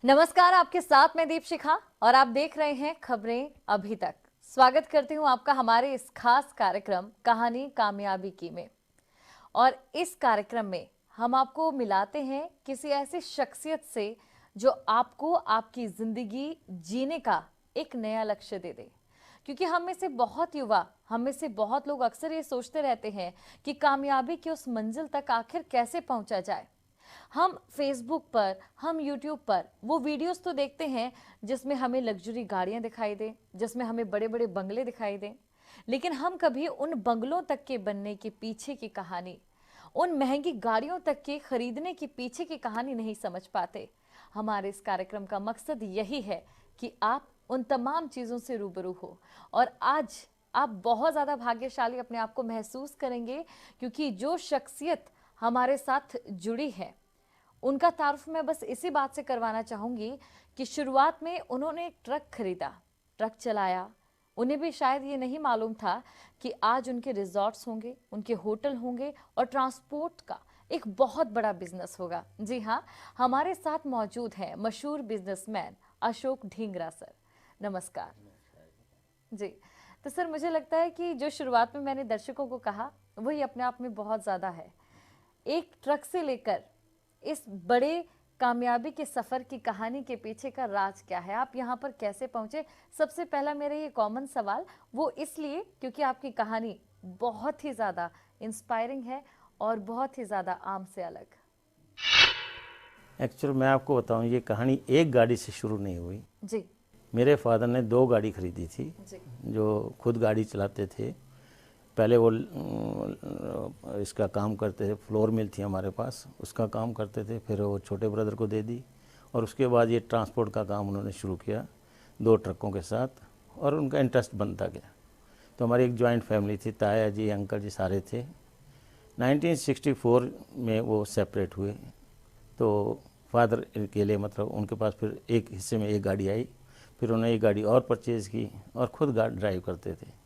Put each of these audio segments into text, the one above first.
नमस्कार, आपके साथ मैं दीपशिखा और आप देख रहे हैं खबरें अभी तक। स्वागत करती हूं आपका हमारे इस खास कार्यक्रम कहानी कामयाबी की में। और इस कार्यक्रम में हम आपको मिलाते हैं किसी ऐसी शख्सियत से जो आपको आपकी जिंदगी जीने का एक नया लक्ष्य दे दे। क्योंकि हम में से बहुत युवा, हम में से बहुत लोग अक्सर ये सोचते रहते हैं कि कामयाबी की उस मंजिल तक आखिर कैसे पहुंचा जाए। हम फेसबुक पर, हम यूट्यूब पर वो वीडियोस तो देखते हैं जिसमें हमें लग्जरी गाड़ियां दिखाई दें, जिसमें हमें बड़े बड़े बंगले दिखाई दें, लेकिन हम कभी उन बंगलों तक के बनने के पीछे की कहानी, उन महंगी गाड़ियों तक के खरीदने के पीछे की कहानी नहीं समझ पाते। हमारे इस कार्यक्रम का मकसद यही है कि आप उन तमाम चीज़ों से रूबरू हो। और आज आप बहुत ज़्यादा भाग्यशाली अपने आप को महसूस करेंगे, क्योंकि जो शख्सियत हमारे साथ जुड़ी है उनका तारुफ मैं बस इसी बात से करवाना चाहूंगी कि शुरुआत में उन्होंने एक ट्रक खरीदा, ट्रक चलाया। उन्हें भी शायद ये नहीं मालूम था कि आज उनके रिजॉर्ट्स होंगे, उनके होटल होंगे और ट्रांसपोर्ट का एक बहुत बड़ा बिजनेस होगा। जी हाँ, हमारे साथ मौजूद है मशहूर बिजनेसमैन अशोक ढींगरा सर। नमस्कार जी। तो सर, मुझे लगता है कि जो शुरुआत में मैंने दर्शकों को कहा वही अपने आप में बहुत ज़्यादा है। एक ट्रक से लेकर इस बड़े कामयाबी के सफर की कहानी के पीछे का राज क्या है, आप यहाँ पर कैसे पहुंचे? सबसे पहला मेरा ये कॉमन सवाल वो इसलिए क्योंकि आपकी कहानी बहुत ही ज्यादा इंस्पायरिंग है और बहुत ही ज्यादा आम से अलग। एक्चुअल मैं आपको बताऊं, ये कहानी एक गाड़ी से शुरू नहीं हुई जी मेरे फादर ने 2 गाड़ी खरीदी थी जी। जो खुद गाड़ी चलाते थे। पहले वो इसका काम करते थे, फ्लोर मिल थी हमारे पास, उसका काम करते थे। फिर वो छोटे ब्रदर को दे दी और उसके बाद ये ट्रांसपोर्ट का काम उन्होंने शुरू किया 2 ट्रकों के साथ, और उनका इंटरेस्ट बनता गया। तो हमारी एक जॉइंट फैमिली थी, ताया जी, अंकल जी सारे थे। 1964 में वो सेपरेट हुए। तो फादर के लिए मतलब उनके पास फिर एक हिस्से में एक गाड़ी आई। फिर उन्होंने एक गाड़ी और परचेज़ की और ख़ुद गाड़ी ड्राइव करते थे।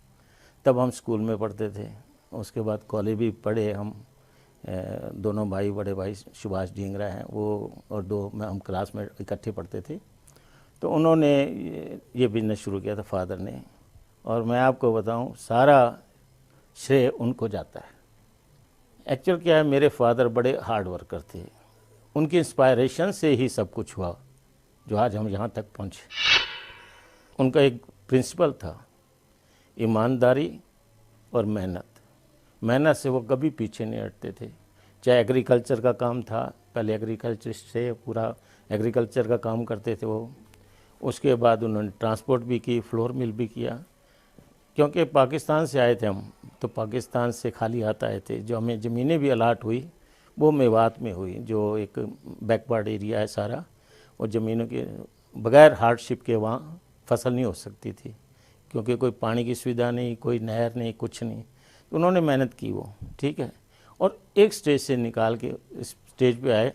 तब हम स्कूल में पढ़ते थे, उसके बाद कॉलेज भी पढ़े हम। दोनों भाई, बड़े भाई सुभाष ढींगरा हैं वो, और 2 में हम क्लास में इकट्ठे पढ़ते थे। तो उन्होंने ये बिज़नेस शुरू किया था फादर ने, और मैं आपको बताऊं सारा श्रेय उनको जाता है। एक्चुअल क्या है, मेरे फादर बड़े हार्ड वर्कर थे। उनकी इंस्पायरेशन से ही सब कुछ हुआ जो आज हम यहाँ तक पहुँचे। उनका एक प्रिंसिपल था, ईमानदारी और मेहनत। मेहनत से वो कभी पीछे नहीं हटते थे। चाहे एग्रीकल्चर का काम था, पहले एग्रीकल्चर से पूरा एग्रीकल्चर का काम करते थे वो। उसके बाद उन्होंने ट्रांसपोर्ट भी की, फ्लोर मिल भी किया। क्योंकि पाकिस्तान से आए थे हम, तो पाकिस्तान से खाली हाथ आए थे। जो हमें ज़मीनें भी अलाट हुई वो मेवात में हुई, जो एक बैकवर्ड एरिया है सारा। और ज़मीनों के बग़ैर हार्डशिप के वहाँ फसल नहीं हो सकती थी, क्योंकि कोई पानी की सुविधा नहीं, कोई नहर नहीं, कुछ नहीं। तो उन्होंने मेहनत की वो, ठीक है। और एक स्टेज से निकाल के इस स्टेज पे आए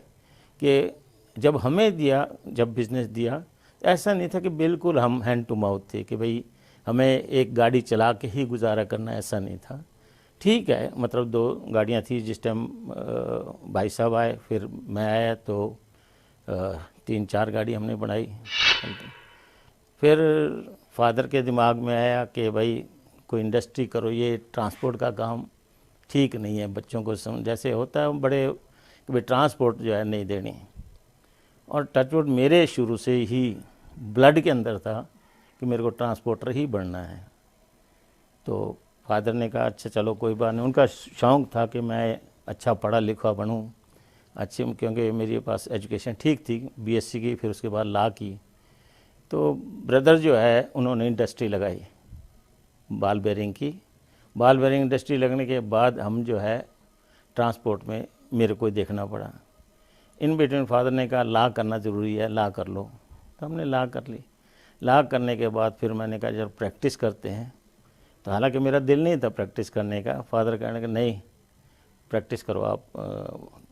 कि जब हमें दिया, जब बिज़नेस दिया, ऐसा नहीं था कि बिल्कुल हम हैंड टू माउथ थे कि भाई हमें एक गाड़ी चला के ही गुजारा करना, ऐसा नहीं था। ठीक है, मतलब 2 गाड़ियाँ थी जिस टाइम भाई साहब आए, फिर मैं आया तो 3-4 गाड़ी हमने बनाई। फिर फादर के दिमाग में आया कि भाई कोई इंडस्ट्री करो, ये ट्रांसपोर्ट का काम ठीक नहीं है। बच्चों को जैसे होता है बड़े कि भाई ट्रांसपोर्ट जो है नहीं देनी। और टचवुड मेरे शुरू से ही ब्लड के अंदर था कि मेरे को ट्रांसपोर्टर ही बनना है। तो फादर ने कहा अच्छा चलो कोई बात नहीं। उनका शौक़ था कि मैं अच्छा पढ़ा लिखा बनूं, अच्छी, क्योंकि मेरे पास एजुकेशन ठीक थी, बीएससी की, फिर उसके बाद लॉ की। तो ब्रदर जो है उन्होंने इंडस्ट्री लगाई बॉल बेयरिंग की। बॉल बेयरिंग इंडस्ट्री लगने के बाद हम जो है ट्रांसपोर्ट में मेरे को देखना पड़ा। इन बिटवीन फादर ने कहा लॉ करना ज़रूरी है, लॉ कर लो। तो हमने लॉ कर ली। लॉ करने के बाद फिर मैंने कहा जब प्रैक्टिस करते हैं, तो हालांकि मेरा दिल नहीं था प्रैक्टिस करने का। फादर कहने का नहीं प्रैक्टिस करो आप।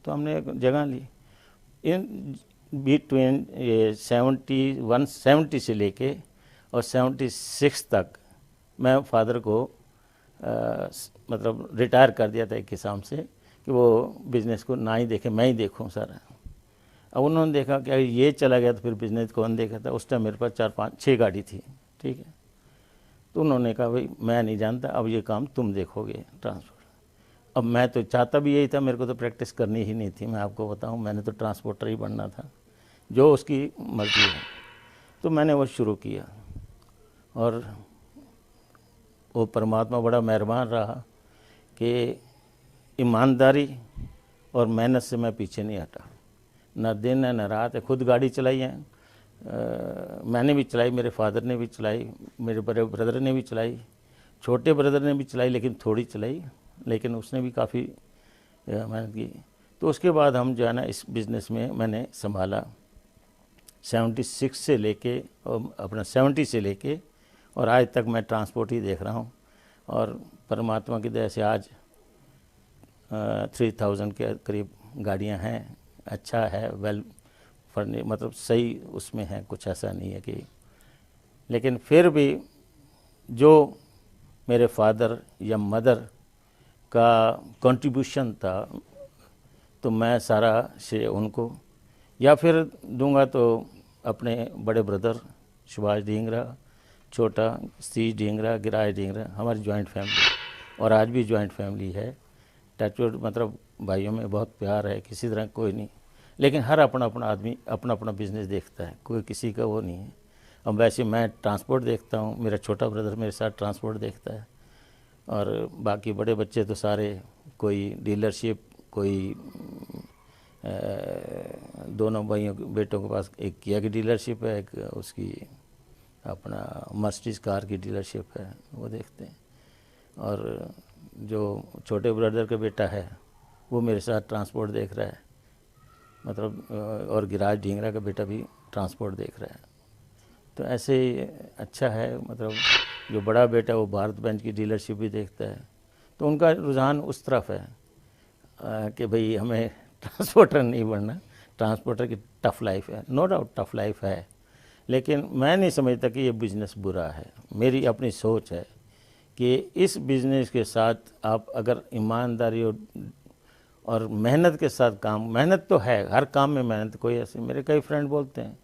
तो हमने एक जगह ली। इन बिटवीन ये 70 से लेके और 76 तक मैं फादर को मतलब रिटायर कर दिया था एक हिसाब से, कि वो बिज़नेस को ना ही देखे, मैं ही देखूं सारा। अब उन्होंने देखा कि ये चला गया तो फिर बिजनेस कौन देखा था। उस टाइम मेरे पास 4 5 6 गाड़ी थी, ठीक है। तो उन्होंने कहा भाई मैं नहीं जानता, अब ये काम तुम देखोगे ट्रांसपोर्ट। अब मैं तो चाहता भी यही था, मेरे को तो प्रैक्टिस करनी ही नहीं थी, मैं आपको बताऊं, मैंने तो ट्रांसपोर्टर ही बनना था, जो उसकी मर्जी है। तो मैंने वो शुरू किया और वो परमात्मा बड़ा मेहरबान रहा कि ईमानदारी और मेहनत से मैं पीछे नहीं हटा, न दिन है न रात है। खुद गाड़ी चलाई है, मैंने भी चलाई, मेरे फादर ने भी चलाई, मेरे बड़े ब्रदर ने भी चलाई, छोटे ब्रदर ने भी चलाई, लेकिन थोड़ी चलाई, लेकिन उसने भी काफ़ी मेहनत की। तो उसके बाद हम जो है ना इस बिज़नेस में मैंने संभाला 76 से लेके अपना 70 से लेके और आज तक मैं ट्रांसपोर्ट ही देख रहा हूँ। और परमात्मा की दया से आज 3000 के करीब गाड़ियाँ हैं, अच्छा है, वेल फर्नी, मतलब सही उसमें है, कुछ ऐसा नहीं है कि। लेकिन फिर भी जो मेरे फादर या मदर का कंट्रीब्यूशन था तो मैं सारा श्रेय उनको या फिर दूंगा तो अपने बड़े ब्रदर सुभाष ढींगरा, छोटा सतीश ढींगरा, गिराज ढींगरा, हमारी जॉइंट फैमिली और आज भी जॉइंट फैमिली है। टचवुड, मतलब भाइयों में बहुत प्यार है, किसी तरह कोई नहीं, लेकिन हर अपना अपना आदमी अपना अपना बिजनेस देखता है, कोई किसी का वो नहीं है। अब वैसे मैं ट्रांसपोर्ट देखता हूँ, मेरा छोटा ब्रदर मेरे साथ ट्रांसपोर्ट देखता है और बाकी बड़े बच्चे तो सारे कोई डीलरशिप, कोई दोनों भाइयों बेटों के पास एक किया की डीलरशिप है, एक उसकी अपना मर्सिडीज कार की डीलरशिप है, वो देखते हैं। और जो छोटे ब्रदर का बेटा है वो मेरे साथ ट्रांसपोर्ट देख रहा है, मतलब और गिराज ढींगरा का बेटा भी ट्रांसपोर्ट देख रहा है। तो ऐसे ही अच्छा है, मतलब जो बड़ा बेटा वो भारत बेंच की डीलरशिप भी देखता है। तो उनका रुझान उस तरफ है कि भाई हमें ट्रांसपोर्टर नहीं बनना, ट्रांसपोर्टर की टफ़ लाइफ है, नो डाउट टफ़ लाइफ है, लेकिन मैं नहीं समझता कि ये बिज़नेस बुरा है। मेरी अपनी सोच है कि इस बिज़नेस के साथ आप अगर ईमानदारी और मेहनत के साथ काम, मेहनत तो है हर काम में मेहनत, कोई ऐसे मेरे कई फ्रेंड बोलते हैं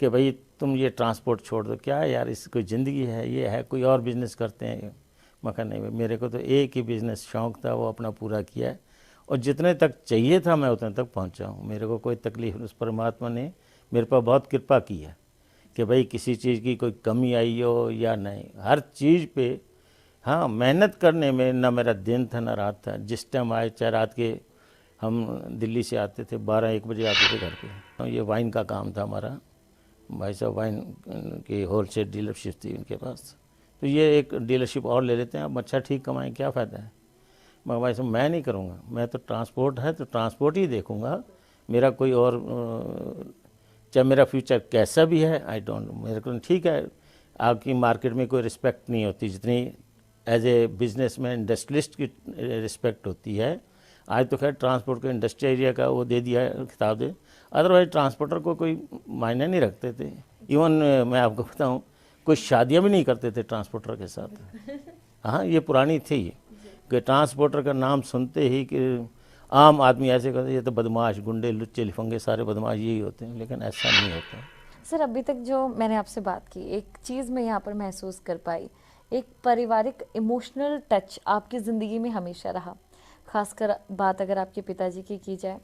कि भाई तुम ये ट्रांसपोर्ट छोड़ दो, क्या है यार, इसकी कोई ज़िंदगी है, ये है, कोई और बिज़नेस करते हैं। मैं कहा नहीं, मेरे को तो एक ही बिज़नेस शौक़ था, वो अपना पूरा किया है और जितने तक चाहिए था मैं उतने तक पहुंचा हूँ। मेरे को कोई तकलीफ, उस परमात्मा ने मेरे पर बहुत कृपा की है कि भाई किसी चीज़ की कोई कमी आई हो या नहीं, हर चीज़ पे हाँ मेहनत करने में ना मेरा दिन था ना रात था। जिस टाइम आए, चाहे रात के हम दिल्ली से आते थे 12-1 बजे आते थे घर पे। तो ये वाइन का काम था हमारा, भाई साहब वाइन की होलसेल डीलरशिप थी उनके पास। तो ये एक डीलरशिप और ले लेते हैं, अब अच्छा ठीक कमाएं, क्या फ़ायदा है। मगर भाई साहब मैं नहीं करूँगा, मैं तो ट्रांसपोर्ट है तो ट्रांसपोर्ट ही देखूँगा, मेरा कोई और चाहे मेरा फ्यूचर कैसा भी है आई डोंट, मेरे को ठीक है। आपकी मार्केट में कोई रिस्पेक्ट नहीं होती जितनी एज ए बिजनेसमैन इंडस्ट्रियलिस्ट की रिस्पेक्ट होती है। आज तो खैर ट्रांसपोर्ट को इंडस्ट्री एरिया का वो दे दिया है खिताब दे, अदरवाइज ट्रांसपोर्टर को कोई मायने नहीं रखते थे। इवन मैं आपको बताऊं कोई शादियां भी नहीं करते थे ट्रांसपोर्टर के साथ। हाँ ये पुरानी थी कि ट्रांसपोर्टर का नाम सुनते ही कि आम आदमी ऐसे कहते ये तो बदमाश, गुंडे, लुच्चे लिफंगे सारे बदमाश यही होते हैं, लेकिन ऐसा नहीं होता। सर अभी तक जो मैंने आपसे बात की, एक चीज़ मैं यहाँ पर महसूस कर पाई, एक पारिवारिक इमोशनल टच आपकी ज़िंदगी में हमेशा रहा, खासकर बात अगर आपके पिताजी की जाए,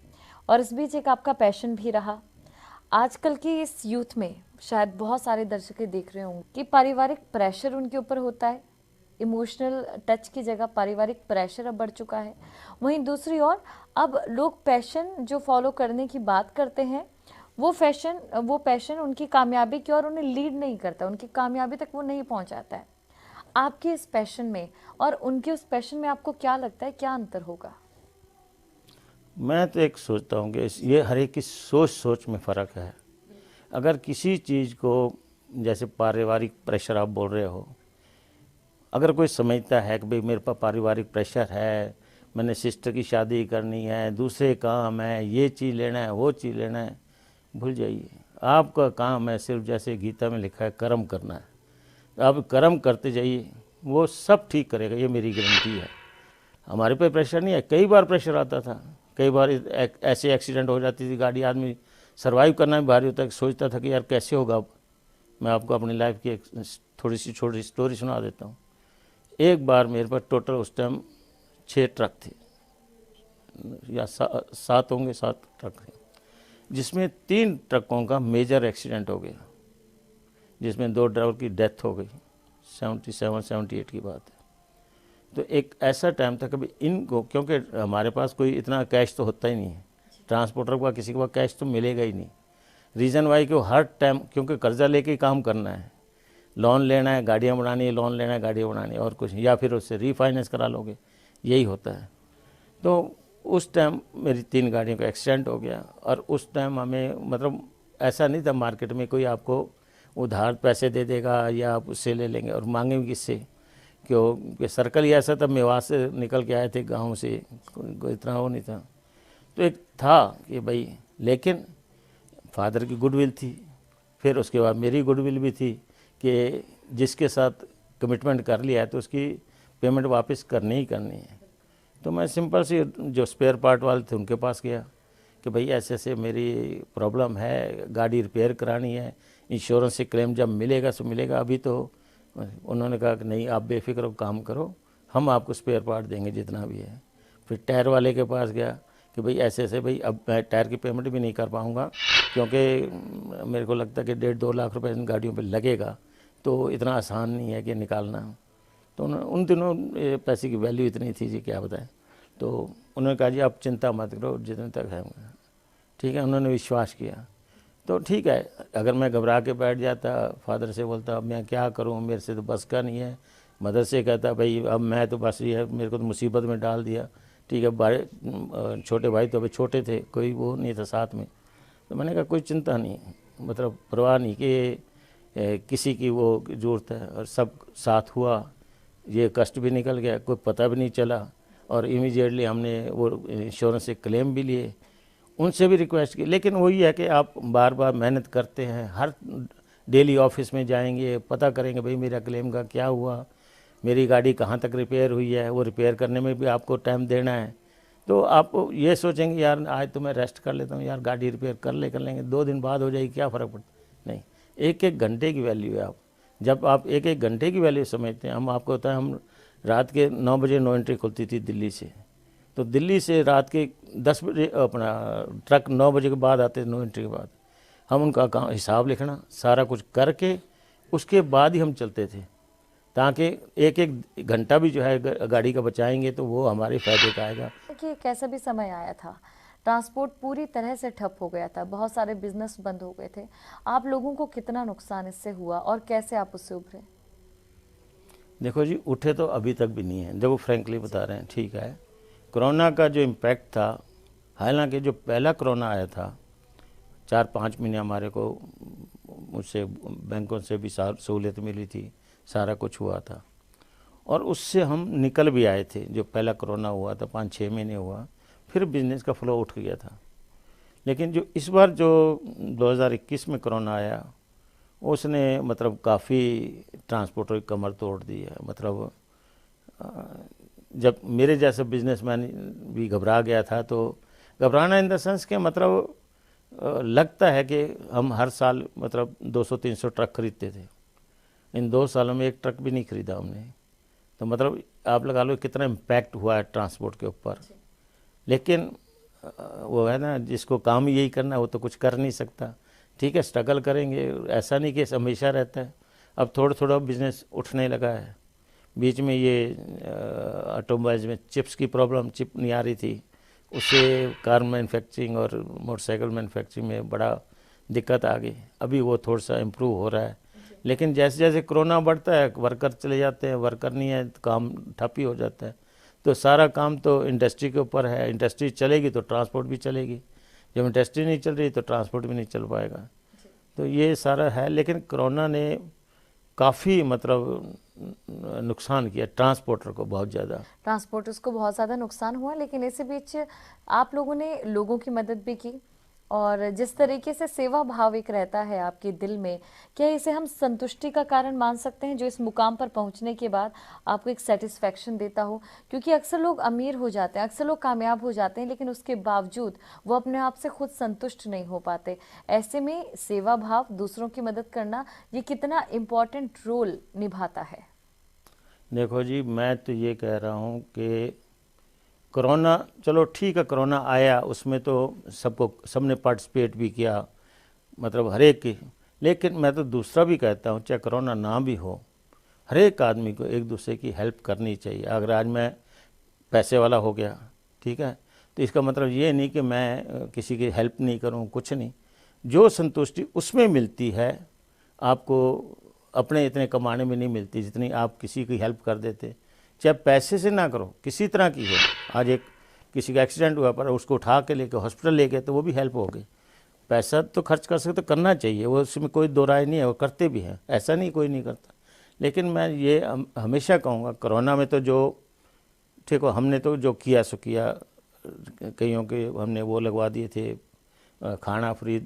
और इस बीच एक आपका पैशन भी रहा। आजकल की इस यूथ में शायद बहुत सारे दर्शक देख रहे होंगे कि पारिवारिक प्रेशर उनके ऊपर होता है, इमोशनल टच की जगह पारिवारिक प्रेशर अब बढ़ चुका है। वहीं दूसरी ओर अब लोग पैशन जो फॉलो करने की बात करते हैं, वो पैशन उनकी कामयाबी की ओर उन्हें लीड नहीं करता, उनकी कामयाबी तक वो नहीं पहुंचाता है। आपके इस पैशन में और उनके उस पैशन में आपको क्या लगता है, क्या अंतर होगा? मैं तो एक सोचता हूँ कि ये हर एक की सोच में फ़र्क है। अगर किसी चीज़ को, जैसे पारिवारिक प्रेशर आप बोल रहे हो, अगर कोई समझता है कि भाई मेरे पास पारिवारिक प्रेशर है, मैंने सिस्टर की शादी करनी है, दूसरे काम है, ये चीज़ लेना है, वो चीज़ लेना है, भूल जाइए। आपका काम है सिर्फ जैसे गीता में लिखा है कर्म करना है। आप कर्म करते जाइए, वो सब ठीक करेगा, ये मेरी गारंटी है। हमारे पे प्रेशर नहीं है, कई बार प्रेशर आता था, कई बार ऐसे एक्सीडेंट हो जाती थी, गाड़ी आदमी सर्वाइव करना भी भारी होता है। सोचता था कि यार कैसे होगा। अब मैं आपको अपनी लाइफ की एक थोड़ी सी छोटी स्टोरी सुना देता हूँ। एक बार मेरे पास टोटल उस टाइम 6 ट्रक थे या 7 होंगे, 7 ट्रक थे, जिसमें 3 ट्रकों का मेजर एक्सीडेंट हो गया, जिसमें 2 ड्राइवर की डेथ हो गई। 77-78 की बात है। तो एक ऐसा टाइम था, कभी इनको, क्योंकि हमारे पास कोई इतना कैश तो होता ही नहीं है, ट्रांसपोर्टर का किसी के पास कैश तो मिलेगा ही नहीं। रीज़न वाई कि वो हर टाइम, क्योंकि कर्जा लेके ही काम करना है, लोन लेना है, गाड़ियाँ बनानी है, लोन लेना है, गाड़ियाँ बनानी है, और कुछ, या फिर उससे रीफाइनेंस करा लोगे, यही होता है। तो उस टाइम मेरी 3 गाड़ियों का एक्सीडेंट हो गया। और उस टाइम हमें मतलब ऐसा नहीं था मार्केट में कोई आपको उधार पैसे दे देगा या आप उससे ले लेंगे, और मांगेंगे किससे, क्योंकि सर्कल ही ऐसा था, मेवात से निकल के आए थे गांव से, कोई इतना वो नहीं था। तो एक था कि भाई, लेकिन फादर की गुडविल थी, फिर उसके बाद मेरी गुडविल भी थी कि जिसके साथ कमिटमेंट कर लिया है तो उसकी पेमेंट वापस करनी ही करनी है। तो मैं सिंपल सी जो स्पेयर पार्ट वाले थे उनके पास गया कि भाई ऐसे ऐसे मेरी प्रॉब्लम है, गाड़ी रिपेयर करानी है, इंश्योरेंस से क्लेम जब मिलेगा सो मिलेगा, अभी तो। उन्होंने कहा कि नहीं, आप बेफिक्र हो, काम करो, हम आपको स्पेयर पार्ट देंगे जितना भी है। फिर टायर वाले के पास गया कि भाई ऐसे ऐसे, भाई अब मैं टायर की पेमेंट भी नहीं कर पाऊँगा, क्योंकि मेरे को लगता है कि 1.5-2 लाख रुपए इन गाड़ियों पे लगेगा, तो इतना आसान नहीं है कि निकालना। तो उन दिनों पैसे की वैल्यू इतनी थी जी, क्या बताएं। तो उन्होंने कहा जी आप चिंता मत करो, जितने तक है। ठीक है, उन्होंने विश्वास किया। तो ठीक है, अगर मैं घबरा के बैठ जाता, फादर से बोलता अब मैं क्या करूं, मेरे से तो बस का नहीं है, मदर से कहता भाई अब मैं तो बस ये है, मेरे को तो मुसीबत में डाल दिया। ठीक है, बड़े छोटे भाई तो अभी छोटे थे, कोई वो नहीं था साथ में। तो मैंने कहा कोई चिंता नहीं, मतलब परवाह नहीं कि किसी की वो ज़रूरत है, और सब साथ हुआ, ये कष्ट भी निकल गया, कोई पता भी नहीं चला, और इमीडिएटली हमने वो इंश्योरेंस से क्लेम भी लिए, उनसे भी रिक्वेस्ट की। लेकिन वही है कि आप बार बार मेहनत करते हैं, हर डेली ऑफिस में जाएंगे, पता करेंगे भाई मेरा क्लेम का क्या हुआ, मेरी गाड़ी कहाँ तक रिपेयर हुई है, वो रिपेयर करने में भी आपको टाइम देना है। तो आप ये सोचेंगे यार आज तो मैं रेस्ट कर लेता हूँ, यार गाड़ी रिपेयर कर लेंगे, 2 दिन बाद हो जाएगी, क्या फ़र्क पड़ता। नहीं, 1-1 घंटे की वैल्यू है। आप जब आप 1-1 घंटे की वैल्यू समझते हैं, हम आपको होता है, हम रात के 9 बजे नो एंट्री खुलती थी दिल्ली से, तो दिल्ली से रात के 10 बजे अपना ट्रक 9 बजे के बाद आते थे, नो एंट्री के बाद। हम उनका काम हिसाब लिखना सारा कुछ करके उसके बाद ही हम चलते थे, ताकि 1-1 घंटा भी जो है गाड़ी का बचाएंगे तो वो हमारे फ़ायदे का आएगा। देखिए कैसा भी समय आया था, ट्रांसपोर्ट पूरी तरह से ठप हो गया था, बहुत सारे बिजनेस बंद हो गए थे। आप लोगों को कितना नुकसान इससे हुआ और कैसे आप उससे उभरे? देखो जी, उठे तो अभी तक भी नहीं है, देखो फ्रेंकली बता रहे हैं। ठीक है, कोरोना का जो इम्पैक्ट था, हालांकि जो पहला कोरोना आया था 4-5 महीने हमारे को मुझसे बैंकों से भी सहूलियत मिली थी, सारा कुछ हुआ था, और उससे हम निकल भी आए थे। जो पहला कोरोना हुआ था 5-6 महीने हुआ, फिर बिजनेस का फ्लो उठ गया था। लेकिन जो इस बार जो 2021 में कोरोना आया, उसने मतलब काफ़ी ट्रांसपोर्टर की कमर तोड़ दी है। मतलब जब मेरे जैसा बिजनेसमैन भी घबरा गया था, तो घबराना इन द सेंस के मतलब लगता है कि हम हर साल मतलब 200-300 ट्रक खरीदते थे, इन 2 सालों में 1 ट्रक भी नहीं खरीदा हमने। तो मतलब आप लगा लो कितना इम्पैक्ट हुआ है ट्रांसपोर्ट के ऊपर। लेकिन वो है ना, जिसको काम यही करना है वो तो कुछ कर नहीं सकता। ठीक है, स्ट्रगल करेंगे, ऐसा नहीं कि हमेशा रहता है। अब थोड़ा थोड़ा बिजनेस उठने लगा है। बीच में ये ऑटोमोबाइल्स में चिप्स की प्रॉब्लम, चिप नहीं आ रही थी, उससे कार मैन्युफैक्चरिंग और मोटरसाइकिल मैन्युफैक्चरिंग में बड़ा दिक्कत आ गई। अभी वो थोड़ा सा इम्प्रूव हो रहा है, लेकिन जैसे जैसे कोरोना बढ़ता है वर्कर चले जाते हैं, वर्कर नहीं है तो काम ठप ही हो जाता है। तो सारा काम तो इंडस्ट्री के ऊपर है, इंडस्ट्री चलेगी तो ट्रांसपोर्ट भी चलेगी, जब इंडस्ट्री नहीं चल रही तो ट्रांसपोर्ट भी नहीं चल पाएगा। तो ये सारा है। लेकिन कोरोना ने काफ़ी मतलब नुकसान किया ट्रांसपोर्टर को, बहुत ज़्यादा। ट्रांसपोर्टर्स को बहुत ज़्यादा नुकसान हुआ, लेकिन इसी बीच आप लोगों ने लोगों की मदद भी की, और जिस तरीके से सेवा भाव एक रहता है आपके दिल में, क्या इसे हम संतुष्टि का कारण मान सकते हैं जो इस मुकाम पर पहुंचने के बाद आपको एक सेटिस्फेक्शन देता हो? क्योंकि अक्सर लोग अमीर हो जाते हैं, अक्सर लोग कामयाब हो जाते हैं, लेकिन उसके बावजूद वो अपने आप से खुद संतुष्ट नहीं हो पाते। ऐसे में सेवा भाव, दूसरों की मदद करना, ये कितना इम्पोर्टेंट रोल निभाता है? देखो जी, मैं तो ये कह रहा हूँ कि कोरोना, चलो ठीक है, कोरोना आया, उसमें तो सबने पार्टिसिपेट भी किया, मतलब हर एक की। लेकिन मैं तो दूसरा भी कहता हूँ, चाहे कोरोना ना भी हो, हर एक आदमी को एक दूसरे की हेल्प करनी चाहिए। अगर आज मैं पैसे वाला हो गया, ठीक है, तो इसका मतलब ये नहीं कि मैं किसी की हेल्प नहीं करूँ, कुछ नहीं। जो संतुष्टि उसमें मिलती है आपको, अपने इतने कमाने में नहीं मिलती जितनी आप किसी की हेल्प कर देते। चाहे पैसे से ना करो, किसी तरह की हो। आज एक किसी का एक्सीडेंट हुआ, पर उसको उठा के लेके हॉस्पिटल ले गए, तो वो भी हेल्प हो गई। पैसा तो खर्च कर सकते, तो करना चाहिए, वो उसमें कोई दो राय नहीं है, वो करते भी हैं, ऐसा नहीं कोई नहीं करता। लेकिन मैं ये हमेशा कहूँगा, कोरोना में तो जो ठीक हो, हमने तो जो किया सो किया, कईयों के हमने वो लगवा दिए थे, खाना फ्री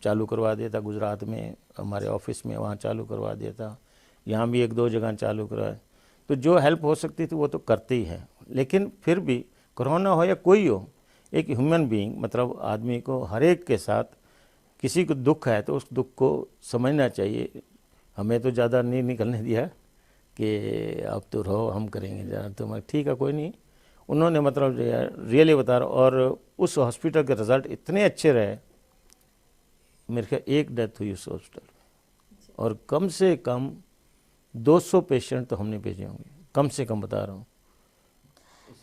चालू करवा दिया था गुजरात में, हमारे ऑफिस में वहाँ चालू करवा दिया था, यहाँ भी एक दो जगह चालू करवाए। तो जो हेल्प हो सकती थी वो तो करते ही है। लेकिन फिर भी कोरोना हो या कोई हो, एक ह्यूमन बीइंग, मतलब आदमी को हर एक के साथ किसी को दुख है तो उस दुख को समझना चाहिए। हमें तो ज़्यादा नहीं निकलने दिया कि अब तो रहो, हम करेंगे ज़्यादा, तो मैं ठीक है कोई नहीं। उन्होंने मतलब रियली बता रहा, और उस हॉस्पिटल के रिज़ल्ट इतने अच्छे रहे, मेरे ख्याल एक डेथ हुई उस हॉस्पिटल में, और कम से कम 200 पेशेंट तो हमने भेजे होंगे, कम से कम बता रहा हूँ।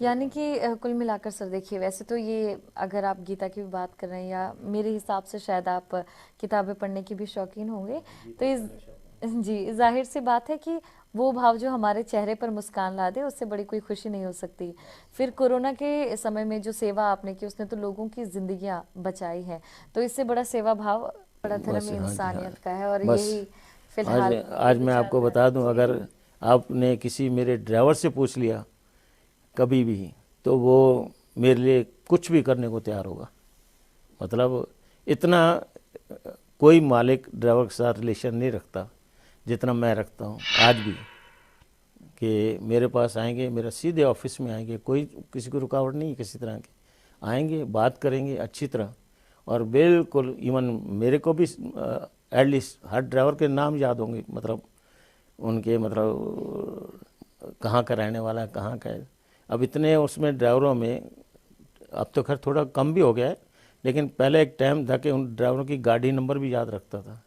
यानी कि कुल मिलाकर सर देखिए, वैसे तो ये अगर आप गीता की भी बात कर रहे हैं, या मेरे हिसाब से शायद आप किताबें पढ़ने की भी शौकीन होंगे, तो इस जी जाहिर सी बात है कि वो भाव जो हमारे चेहरे पर मुस्कान ला दे, उससे बड़ी कोई खुशी नहीं हो सकती। फिर कोरोना के समय में जो सेवा आपने की, उसने तो लोगों की जिंदगियां बचाई हैं, तो इससे बड़ा सेवा भाव, बड़ा धर्म बस हाँ जी, हाँ। इंसानियत का है। और बस यही आज फिलहाल आज मैं आपको बता दूं, अगर आपने किसी मेरे ड्राइवर से पूछ लिया कभी भी, तो वो मेरे लिए कुछ भी करने को तैयार होगा। मतलब इतना कोई मालिक ड्राइवर के साथ रिलेशन नहीं रखता जितना मैं रखता हूँ आज भी। कि मेरे पास आएंगे, मेरा सीधे ऑफिस में आएंगे, कोई किसी को रुकावट नहीं किसी तरह की, आएंगे, बात करेंगे अच्छी तरह, और बिल्कुल इवन मेरे को भी एटलीस्ट हर ड्राइवर के नाम याद होंगे, मतलब उनके, मतलब कहाँ का रहने वाला है, कहाँ का है। अब इतने उसमें ड्राइवरों में, अब तो खैर थोड़ा कम भी हो गया है, लेकिन पहले एक टाइम था कि उन ड्राइवरों की गाड़ी नंबर भी याद रखता था,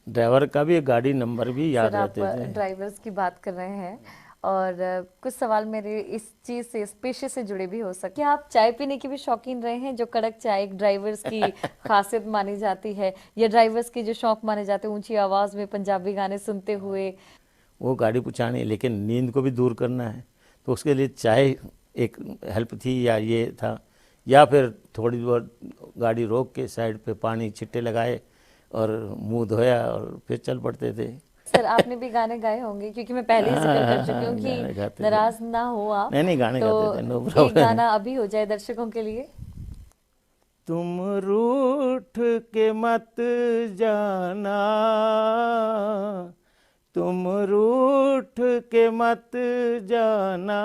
ड्राइवर का भी गाड़ी नंबर भी याद रहते थे। ड्राइवर्स की बात कर रहे हैं, और कुछ सवाल मेरे इस चीज से, इस पेशे से जुड़े भी हो सकते हैं। आप चाय पीने की भी शौकीन रहे हैं, जो कड़क चाय एक ड्राइवर्स की खासियत मानी जाती है, या ड्राइवर्स की जो शौक माने जाते हैं ऊंची आवाज में पंजाबी गाने सुनते हुए? वो गाड़ी पुछानी, लेकिन नींद को भी दूर करना है, तो उसके लिए चाय एक हेल्प थी, या ये था, या फिर थोड़ी देर गाड़ी रोक के साइड पे पानी छिट्टे लगाए और मुंह धोया और फिर चल पड़ते थे। सर आपने भी गाने गाए होंगे, क्योंकि मैं पहले ही जिक्र कर चुकी हूँ कि नाराज ना हो आप। नहीं गाने तो गाते थे, नो एक प्रॉब्लम। गाना अभी हो जाए दर्शकों के लिए। तुम रूठ के मत जाना, तुम रूठ के मत जाना,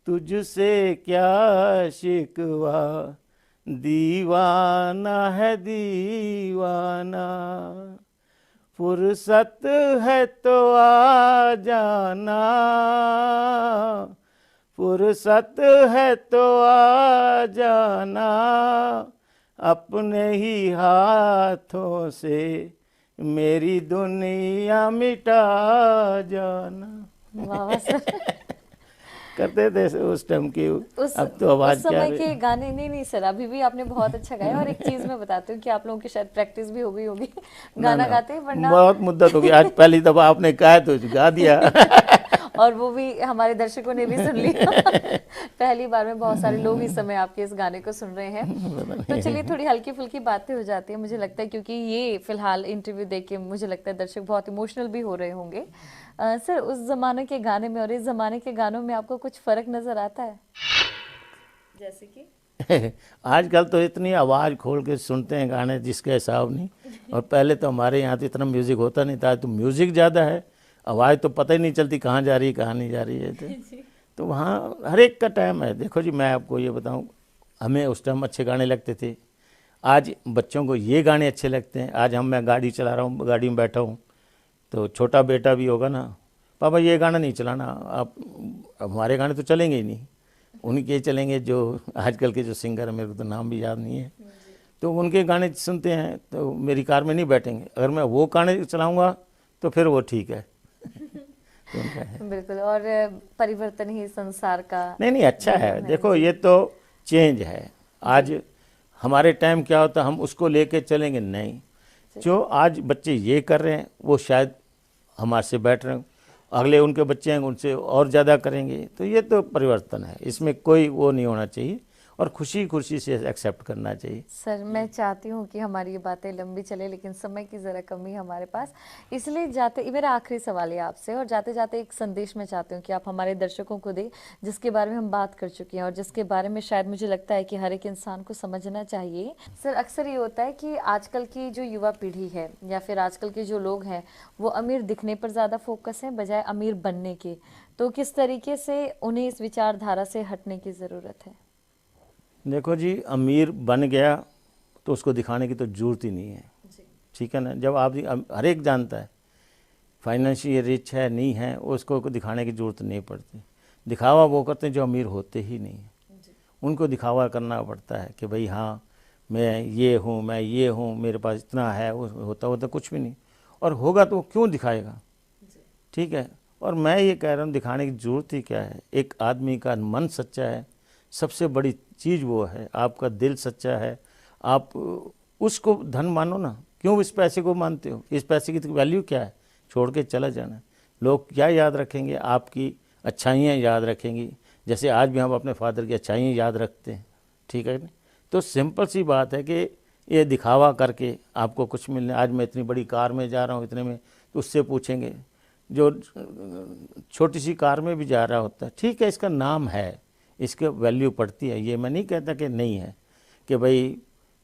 तुझसे क्या शिकवा, दीवाना है दीवाना, फुर्सत है तो आ जाना, फुर्सत है तो आ जाना, अपने ही हाथों से मेरी दुनिया मिटा जाना। वाह सर। करते थे उस टाइम की। अब तो उस आवाज क्या समय के गाने, नहीं सर, अभी भी आपने बहुत अच्छा गाया। और एक चीज मैं बताती हूँ कि आप लोगों की शायद प्रैक्टिस भी हो गई होगी गाना गाते, वरना बहुत मुद्दत हो गई, आज पहली दफा आपने कहा तो गा दिया। और वो भी हमारे दर्शकों ने भी सुन लिया। पहली बार में बहुत सारे लोग इस समय आपके इस गाने को सुन रहे हैं। तो चलिए थोड़ी हल्की फुल्की बातें हो जाती है, मुझे लगता है, क्योंकि ये फिलहाल इंटरव्यू देख के मुझे लगता है दर्शक बहुत इमोशनल भी हो रहे होंगे। सर उस जमाने के गाने में और इस जमाने के गानों में आपको कुछ फर्क नजर आता है? जैसे कि आजकल तो इतनी आवाज़ खोल के सुनते हैं गाने जिसका हिसाब नहीं। और पहले तो हमारे यहाँ तो इतना म्यूज़िक होता नहीं था, तो म्यूज़िक ज़्यादा है, आवाज़ तो पता ही नहीं चलती कहाँ जा रही है कहाँ नहीं जा रही है। तो वहाँ हर एक का टाइम है। देखो जी, मैं आपको ये बताऊँ, हमें उस टाइम अच्छे गाने लगते थे, आज बच्चों को ये गाने अच्छे लगते हैं। आज मैं गाड़ी चला रहा हूँ, गाड़ी में बैठा हूँ, तो छोटा बेटा भी होगा ना, पापा ये गाना नहीं चलाना आप, हमारे गाने तो चलेंगे ही नहीं, उनके चलेंगे जो आजकल के जो सिंगर है, मेरे को तो नाम भी याद नहीं है, तो उनके गाने सुनते हैं। तो मेरी कार में नहीं बैठेंगे, अगर मैं वो गाने चलाऊँगा तो फिर वो ठीक है। तो उनका है। बिल्कुल, और परिवर्तन ही संसार का नहीं अच्छा है। देखो ये तो चेंज है। आज हमारे टाइम क्या होता, हम उसको लेके चलेंगे नहीं, जो आज बच्चे ये कर रहे हैं वो शायद हमारे से बैठ रहे हैं, अगले उनके बच्चे हैं उनसे और ज़्यादा करेंगे। तो ये तो परिवर्तन है, इसमें कोई वो नहीं होना चाहिए और खुशी खुशी से एक्सेप्ट करना चाहिए। सर, मैं चाहती हूँ कि हमारी ये बातें लंबी चले, लेकिन समय की ज़रा कमी है हमारे पास, इसलिए मेरा आखिरी सवाल है आपसे, और जाते जाते एक संदेश मैं चाहती हूँ कि आप हमारे दर्शकों को दें, जिसके बारे में हम बात कर चुके हैं और जिसके बारे में शायद मुझे लगता है कि हर एक इंसान को समझना चाहिए। सर, अक्सर ये होता है कि आजकल की जो युवा पीढ़ी है या फिर आजकल के जो लोग हैं वो अमीर दिखने पर ज़्यादा फोकस है बजाय अमीर बनने के, तो किस तरीके से उन्हें इस विचारधारा से हटने की ज़रूरत है? देखो जी, अमीर बन गया तो उसको दिखाने की तो जरूरत ही नहीं है, ठीक है ना। जब आप हर एक जानता है फाइनेंशियल रिच है नहीं है, उसको दिखाने की जरूरत नहीं पड़ती। दिखावा वो करते हैं जो अमीर होते ही नहीं है, उनको दिखावा करना पड़ता है कि भाई हाँ मैं ये हूँ, मेरे पास इतना है, होता कुछ भी नहीं, और होगा तो क्यों दिखाएगा, ठीक है। और मैं ये कह रहा हूँ दिखाने की ज़रूरत ही क्या है। एक आदमी का मन सच्चा है, सबसे बड़ी चीज़ वो है, आपका दिल सच्चा है, आप उसको धन मानो ना, क्यों इस पैसे को मानते हो, इस पैसे की तो वैल्यू क्या है, छोड़ के चला जाना। लोग क्या याद रखेंगे, आपकी अच्छाइयाँ याद रखेंगी, जैसे आज भी हम अपने फादर की अच्छाइयाँ याद रखते हैं, ठीक है। तो सिंपल सी बात है कि ये दिखावा करके आपको कुछ मिलने, आज मैं इतनी बड़ी कार में जा रहा हूँ इतने में, तो उससे पूछेंगे जो छोटी सी कार में भी जा रहा होता है, ठीक है, इसका नाम है, इसके वैल्यू पड़ती है, ये मैं नहीं कहता कि नहीं है, कि भाई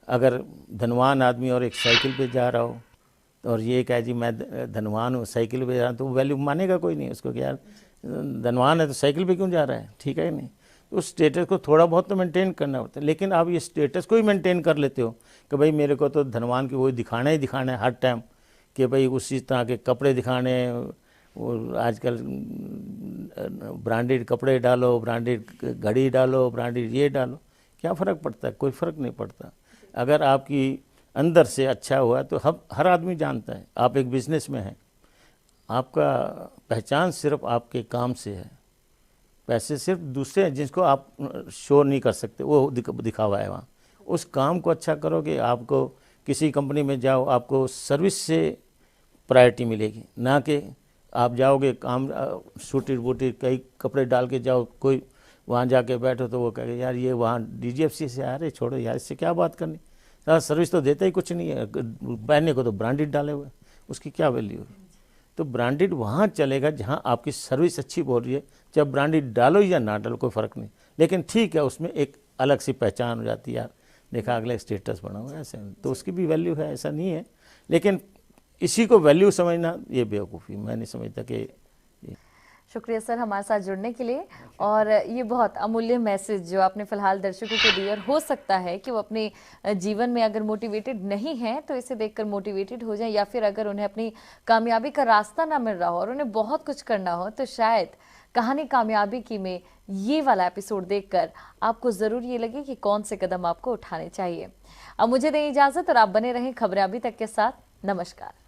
अगर धनवान आदमी और एक साइकिल पे जा रहा हो और ये कहे जी मैं धनवान हूँ साइकिल पे जा रहा हूँ, तो वैल्यू मानेगा कोई नहीं उसको कि यार धनवान है तो साइकिल पे क्यों जा रहा है, ठीक है नहीं। तो उस स्टेटस को थोड़ा बहुत तो मेंटेन करना होता है, लेकिन आप ये स्टेटस को ही मेंटेन कर लेते हो कि भाई मेरे को तो धनवान की वही दिखाना ही दिखाना है हर टाइम, कि भाई उसी तरह के कपड़े दिखाने, और आजकल ब्रांडेड कपड़े डालो, ब्रांडेड घड़ी डालो, ब्रांडेड ये डालो, क्या फ़र्क पड़ता है, कोई फ़र्क नहीं पड़ता। अगर आपकी अंदर से अच्छा हुआ तो हर आदमी जानता है। आप एक बिजनेस में हैं, आपका पहचान सिर्फ आपके काम से है, पैसे सिर्फ दूसरे हैं जिसको आप शो नहीं कर सकते, वो दिखावा है वहाँ। उस काम को अच्छा करोगे, आपको किसी कंपनी में जाओ, आपको सर्विस से प्रायोरिटी मिलेगी, ना कि आप जाओगे काम सूटी बूटी कई कपड़े डाल के जाओ, कोई वहाँ जाके बैठो तो वो कहेगा यार ये वहाँ DGFC से आ रहे, छोड़ो यार इससे क्या बात करनी, सारा सर्विस तो देता ही कुछ नहीं है, पहनने को तो ब्रांडेड डाले हुए, उसकी क्या वैल्यू है। तो ब्रांडेड वहाँ चलेगा जहाँ आपकी सर्विस अच्छी बोल रही है, चाहे ब्रांडेड डालो या ना डालो कोई फ़र्क नहीं, लेकिन ठीक है उसमें एक अलग सी पहचान हो जाती है, यार देखा अगले स्टेटस बना हुआ है ऐसे, तो उसकी भी वैल्यू है, ऐसा नहीं है। लेकिन इसी को वैल्यू समझना ये बेवकूफ़ी, मैं नहीं समझता कि। शुक्रिया सर हमारे साथ जुड़ने के लिए, और ये बहुत अमूल्य मैसेज जो आपने फिलहाल दर्शकों को दी, और हो सकता है कि वो अपने जीवन में अगर मोटिवेटेड नहीं है तो इसे देखकर मोटिवेटेड हो जाए, या फिर अगर उन्हें अपनी कामयाबी का रास्ता ना मिल रहा हो और उन्हें बहुत कुछ करना हो, तो शायद कहानी कामयाबी की में ये वाला एपिसोड देखकर आपको ज़रूर ये लगे कि कौन से कदम आपको उठाने चाहिए। अब मुझे दें इजाज़त और आप बने रहें खबरें अभी तक के साथ। नमस्कार।